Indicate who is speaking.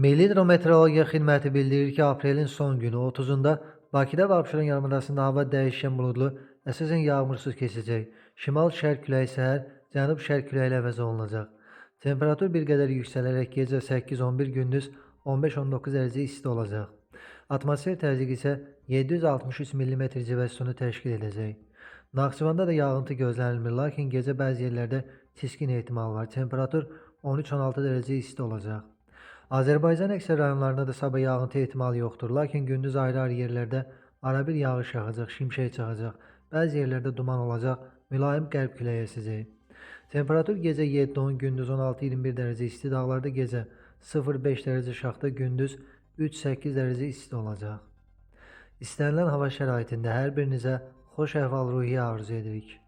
Speaker 1: Milli Hidrometeorologiya Xidməti bildirir ki, aprelin son günü 30-da Bakıda və Abşeron yarımadasında hava dəyişkən buludlu, əsasən yağmursuz keçəcək. Şimal-şərq küləyi səhər, cənub-şərq küləyi ilə əvəz olunacaq. Temperatur bir qədər yüksələrək gecə 8-11, gündüz 15-19 dərəcə isti olacaq. Atmosfer təzyiqi isə 763 mm civə sütunu təşkil edəcək. Naxçıvanda da yağıntı gözlənilmir, lakin gecə bəzi yerlərdə çiskin ehtimal var. Temperatur 13-16 dərəcə isti olacaq. Azərbaycan əksər rayonlarında da sabah yağıntı ehtimalı yoxdur, lakin gündüz ayrı-ayrı yerlərdə arabir yağış yağacaq, şimşək çaxacaq, bəzi yerlərdə duman olacaq, mülayim qərb küləyi əsəcək. Temperatur gecə 7-10, gündüz 16-21 dərəcə isti, dağlarda gecə 0-5 dərəcə şaxta, gündüz 3-8 dərəcə isti olacaq. İstənilən hava şəraitində hər birinizə xoş əhval-ruhiyyə arzu edirik.